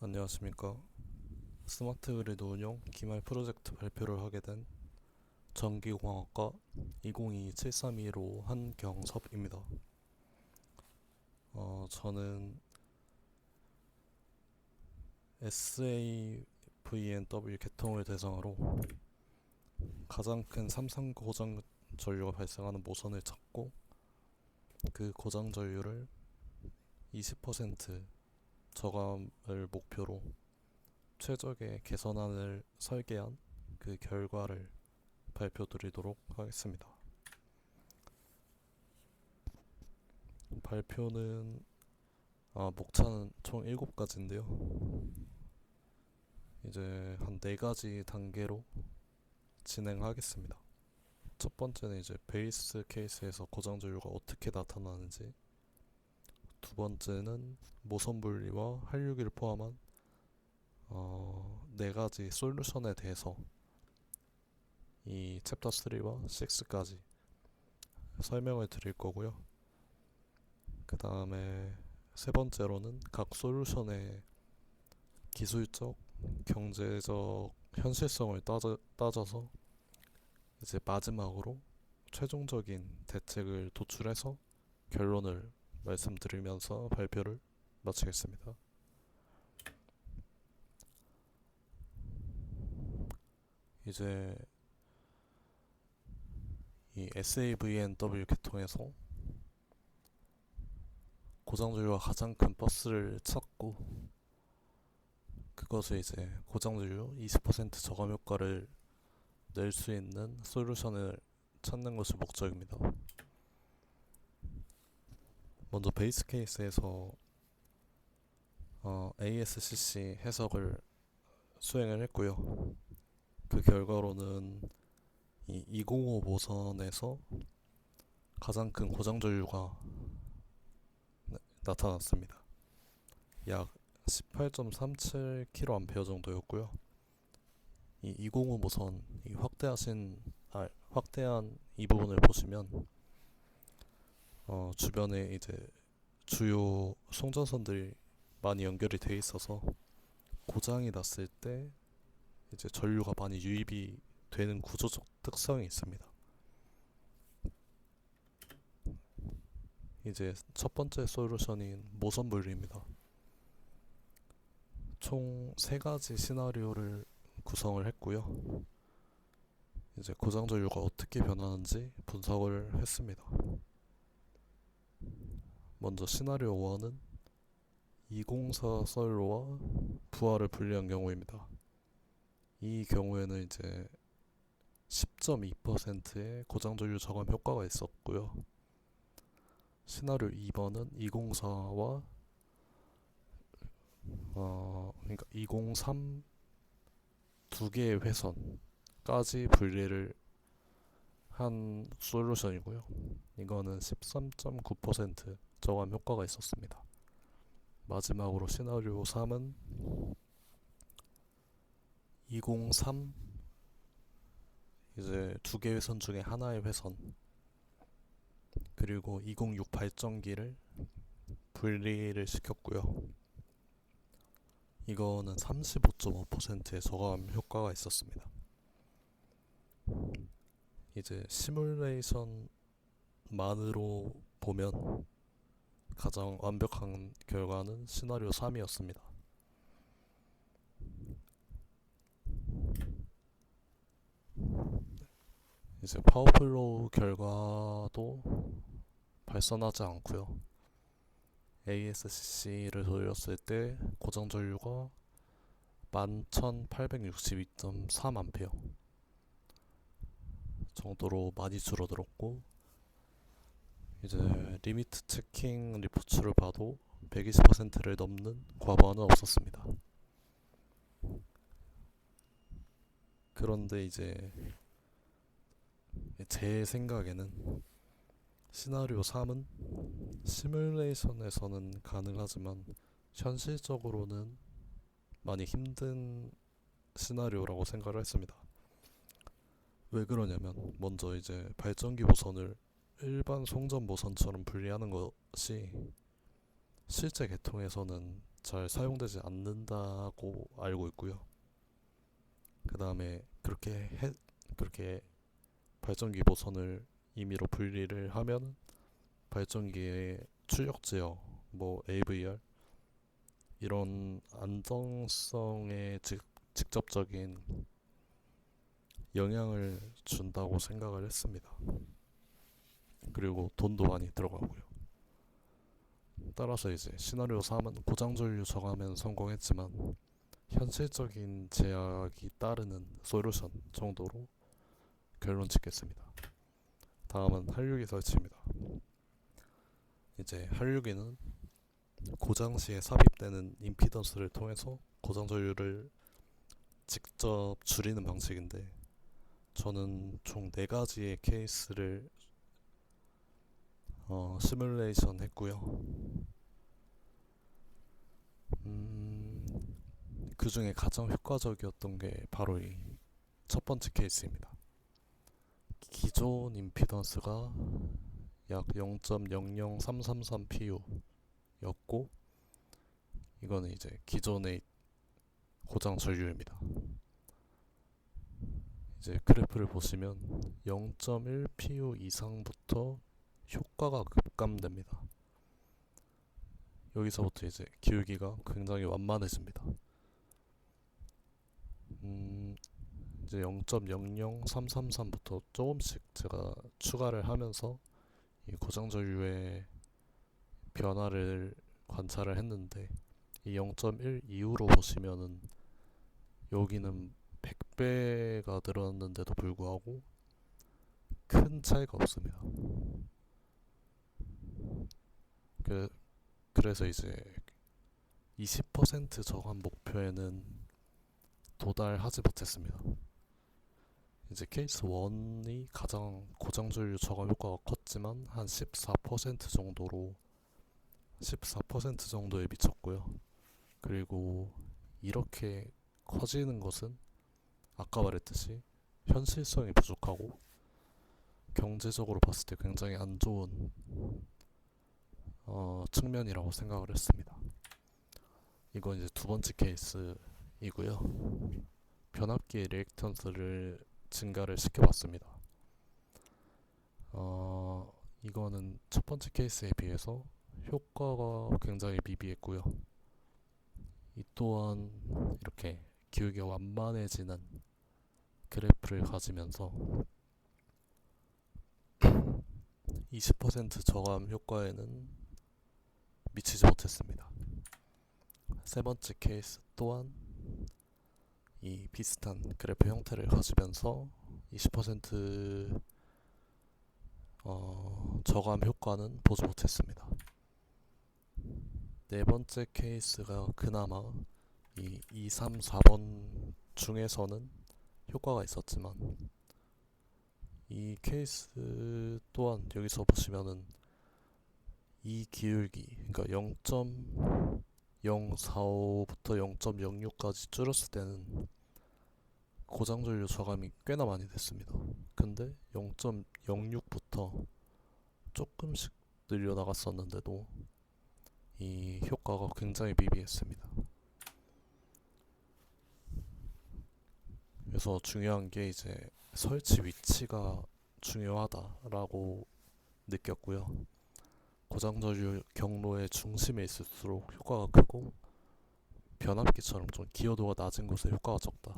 안녕하십니까. 스마트 그리드 운용 기말 프로젝트 발표를 하게 된 전기공학과 2022-7325 한경섭입니다. 저는 SAVNW 계통을 대상으로 가장 큰 339 고장 전류가 발생하는 모선을 찾고 그 고장 전류를 20% 저감을 목표로 최적의 개선안을 설계한 그 결과를 발표드리도록 하겠습니다. 발표는 목차는 총 7가지인데요. 이제 한 4가지 단계로 진행하겠습니다. 첫 번째는 이제 베이스 케이스에서 고장 전류가 어떻게 나타나는지, 두 번째는 모선 분리와 한류기를 포함한 4가지 솔루션에 대해서 이 챕터 3와 6까지 설명을 드릴 거고요. 그 다음에 세 번째로는 각 솔루션의 기술적, 경제적 현실성을 따져서 이제 마지막으로 최종적인 대책을 도출해서 결론을 말씀드리면서 발표를 마치겠습니다. 이제 이 SAVNW 계통에서 고장 전류가 가장 큰 버스를 찾고 그것을 이제 고장 전류 20% 저감 효과를 낼 수 있는 솔루션을 찾는 것이 목적입니다. 먼저 베이스 케이스에서 ASCC 해석을 수행을 했고요. 그 결과로는 이 205 모선에서 가장 큰 고장 전류가 나타났습니다. 약 18.37kA 정도였고요. 이 205 모선 이 확대한 이 부분을 보시면 주변에 이제 주요 송전선들이 많이 연결이 돼 있어서 고장이 났을 때 이제 전류가 많이 유입이 되는 구조적 특성이 있습니다. 이제 첫 번째 솔루션인 모선 분리입니다. 총 3가지 시나리오를 구성을 했고요. 이제 고장 전류가 어떻게 변하는지 분석을 했습니다. 먼저 시나리오 1은 204 썰로와 부하를 분리한 경우입니다. 이 경우에는 이제 10.2%의 고장 전류 저감 효과가 있었고요. 시나리오 2번은 204와 그러니까 203 두 개의 회선까지 분리를 한 솔루션이고요. 이거는 13.9% 저감 효과가 있었습니다. 마지막으로 시나리오 3은 203 이제 두 개의 회선 중에 하나의 회선 그리고 206 발전기를 분리를 시켰고요. 이거는 35.5%의 저감 효과가 있었습니다. 이제 시뮬레이션만으로 보면 가장 완벽한 결과는 시나리오 3이었습니다. 이제 파워플로우 결과도 발선하지 않고요. ASCC를 돌렸을 때 고장 전류가 11,862.3A 정도로 많이 줄어들었고 이제 리미트 체킹 리포츠를 봐도 120%를 넘는 과부하는 없었습니다. 그런데 이제 제 생각에는 시나리오 3은 시뮬레이션에서는 가능하지만 현실적으로는 많이 힘든 시나리오라고 생각을 했습니다. 왜 그러냐면 먼저 이제 발전기 모선을 일반 송전 모선처럼 분리하는 것이 실제 계통에서는 잘 사용되지 않는다고 알고 있고요. 그 다음에 그렇게 발전기 보선을 임의로 분리를 하면 발전기의 출력 제어, 뭐 AVR 이런 안정성에 직접적인 영향을 준다고 생각을 했습니다. 그리고 돈도 많이 들어가고요. 따라서 이제 시나리오 3은 고장 전류 저감엔 성공했지만 현실적인 제약이 따르는 솔루션 정도로 결론 짓겠습니다. 다음은 한류기 설치입니다. 이제 한류기는 고장 시에 삽입되는 임피던스를 통해서 고장 전류를 직접 줄이는 방식인데, 저는 총 4가지의 케이스를 시뮬레이션 했고요. 그 중에 가장 효과적이었던 게 바로 이 첫 번째 케이스입니다. 기존 임피던스가 약 0.00333 pu 였고, 이거는 이제 기존의 고장 전류입니다. 이제 그래프를 보시면 0.1 pu 이상부터 효과가 급감됩니다. 여기서부터 이제 기울기가 굉장히 완만해집니다. 이제 0.00333부터 조금씩 제가 추가를 하면서 이 고장 전류의 변화를 관찰을 했는데, 이 0.1 이후로 보시면은 여기는 100배가 늘었는데도 불구하고 큰 차이가 없습니다. 그래서 이제 20% 저감 목표에는 도달하지 못했습니다. 이제 케이스 1이 가장 고장 전류 저감 효과가 컸지만 한 14% 정도에 미쳤고요. 그리고 이렇게 커지는 것은 아까 말했듯이 현실성이 부족하고 경제적으로 봤을 때 굉장히 안 좋은 측면이라고 생각을 했습니다. 이건 이제 두 번째 케이스이고요. 변압기 리액턴스를 증가를 시켜봤습니다. 이거는 첫 번째 케이스에 비해서 효과가 굉장히 미비했고요. 이 또한 이렇게 기울기가 완만해지는 그래프를 가지면서 20% 저감 효과에는 미치지 못했습니다. 세 번째 케이스 또한 이 비슷한 그래프 형태를 가지면서 20% 저감 효과는 보지 못했습니다. 네 번째 케이스가 그나마 이 2, 3, 4번 중에서는 효과가 있었지만, 이 케이스 또한 여기서 보시면은 이 기울기, 그러니까 0.045부터 0.06까지 줄였을 때는 고장 전류 저감이 꽤나 많이 됐습니다. 근데 0.06부터 조금씩 늘려나갔었는데도 이 효과가 굉장히 미비했습니다. 그래서 중요한 게 이제 설치 위치가 중요하다라고 느꼈고요. 고장 전류 경로의 중심에 있을수록 효과가 크고, 변압기처럼 좀 기여도가 낮은 곳에 효과가 적다.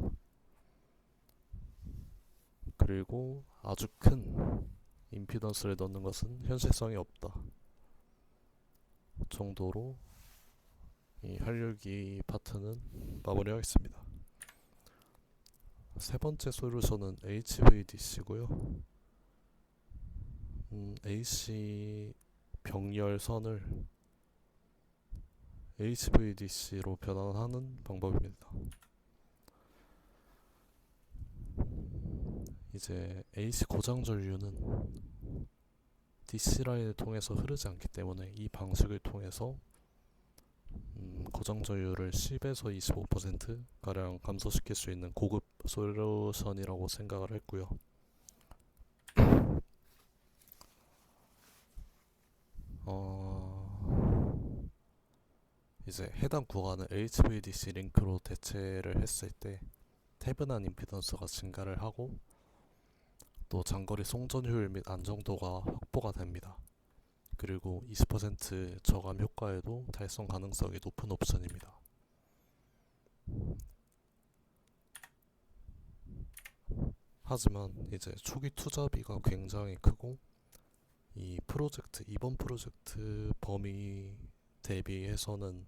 그리고 아주 큰 임피던스를 넣는 것은 현실성이 없다 정도로 이 한류기 파트는 마무리하겠습니다. 세 번째 솔루션은 HVDC고요. AC 병렬선을 HVDC로 변환하는 방법입니다. 이제 AC 고장 전류는 DC 라인을 통해서 흐르지 않기 때문에 이 방식을 통해서 고장 전류를 10에서 25% 가량 감소시킬 수 있는 고급 솔루션이라고 생각을 했고요. 이제 해당 구간을 HVDC 링크로 대체를 했을 때 태분한 임피던스가 증가를 하고 또 장거리 송전 효율 및 안정도가 확보가 됩니다. 그리고 20% 저감 효과에도 달성 가능성이 높은 옵션입니다. 하지만 이제 초기 투자비가 굉장히 크고 이번 프로젝트 범위 대비해서는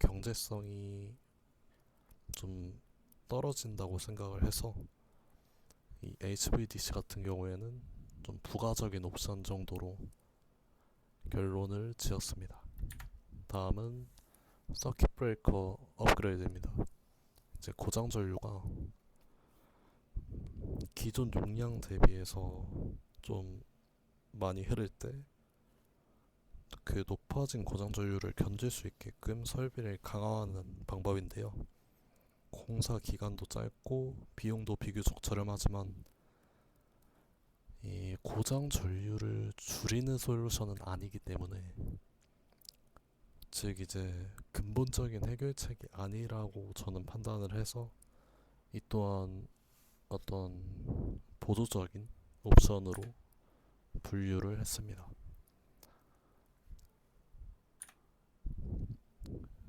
경제성이 좀 떨어진다고 생각을 해서 이 HVDC 같은 경우에는 좀 부가적인 옵션 정도로 결론을 지었습니다. 다음은 서킷 브레이커 업그레이드입니다. 이제 고장 전류가 기존 용량 대비해서 좀 많이 흐를 때 그 높아진 고장 전류를 견딜 수 있게끔 설비를 강화하는 방법인데요. 공사 기간도 짧고 비용도 비교적 저렴하지만 이 고장 전류를 줄이는 솔루션은 아니기 때문에, 즉 이제 근본적인 해결책이 아니라고 저는 판단을 해서 이 또한 어떤 보조적인 옵션으로 분류를 했습니다.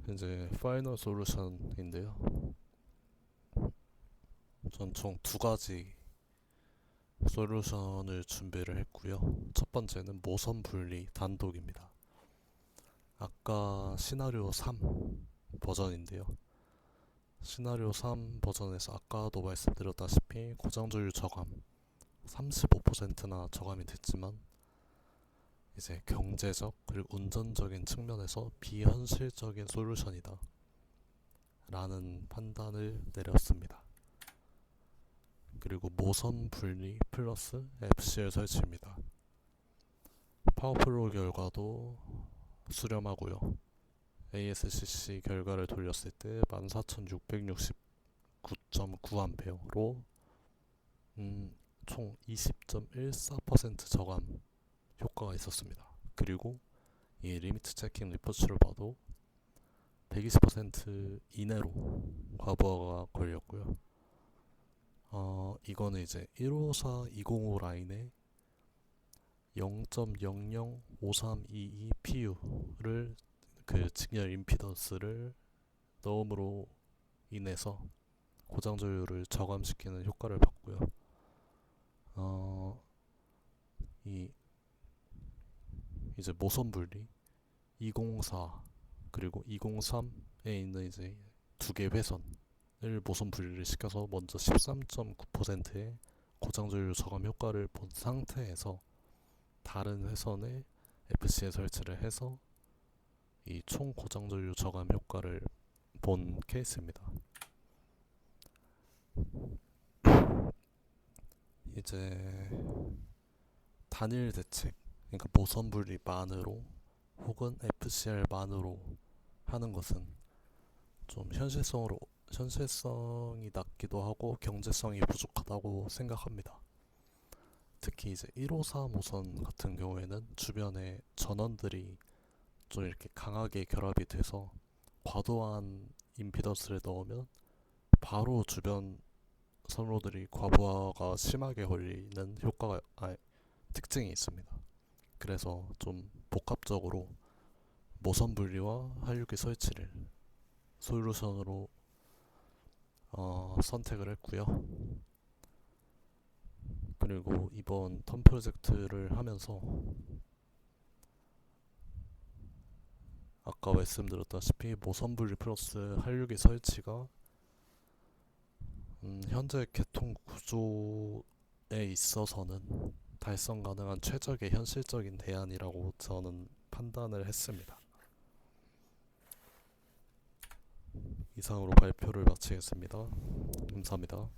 이제 파이널 솔루션인데요. 전 총 두 가지 솔루션을 준비를 했고요. 첫 번째는 모선 분리 단독입니다. 아까 시나리오 3 버전인데요. 시나리오 3 버전에서 아까도 말씀드렸다시피 고장 전류 저감 35%나 저감이 됐지만 이제 경제적 그리고 운전적인 측면에서 비현실적인 솔루션이다 라는 판단을 내렸습니다. 그리고 모선 분리 플러스 FCL 설치입니다. 파워플로우 결과도 수렴하고요. ASCC 결과를 돌렸을 때 14,669.9A로 총 20.14% 저감 효과가 있었습니다. 그리고 이 리미트 체킹 리포츠를 봐도 120% 이내로 과부하가 걸렸고요. 이거는 이제 154, 205 라인에 0.005322 PU를 그 직렬 임피던스를 넣음으로 인해서 고장 전류를 저감시키는 효과를 봤고요. 이제 모선 분리 204 그리고 203에 있는 이제 두 개 회선을 모선 분리를 시켜서 먼저 13.9%의 고장 전류 저감 효과를 본 상태에서 다른 회선에 FC에 설치를 해서 이 총 고장 전류 저감 효과를 본 케이스입니다. 이제 단일 대책, 그러니까 모선 분리만으로 혹은 FCR만으로 하는 것은 좀 현실성이 낮기도 하고 경제성이 부족하다고 생각합니다. 특히 이제 153 호선 같은 경우에는 주변에 전원들이 좀 이렇게 강하게 결합이 돼서 과도한 임피던스를 넣으면 바로 주변 선로들이 과부하가 심하게 걸리는 특징이 있습니다. 그래서 좀 복합적으로 모선 분리와 한류기 설치를 솔루션으로 선택을 했고요. 그리고 이번 턴 프로젝트를 하면서 아까 말씀드렸다시피 모선 분리 플러스 한류기 설치가 현재 개통 구조에 있어서는 달성 가능한 최적의 현실적인 대안이라고 저는 판단을 했습니다. 이상으로 발표를 마치겠습니다. 감사합니다.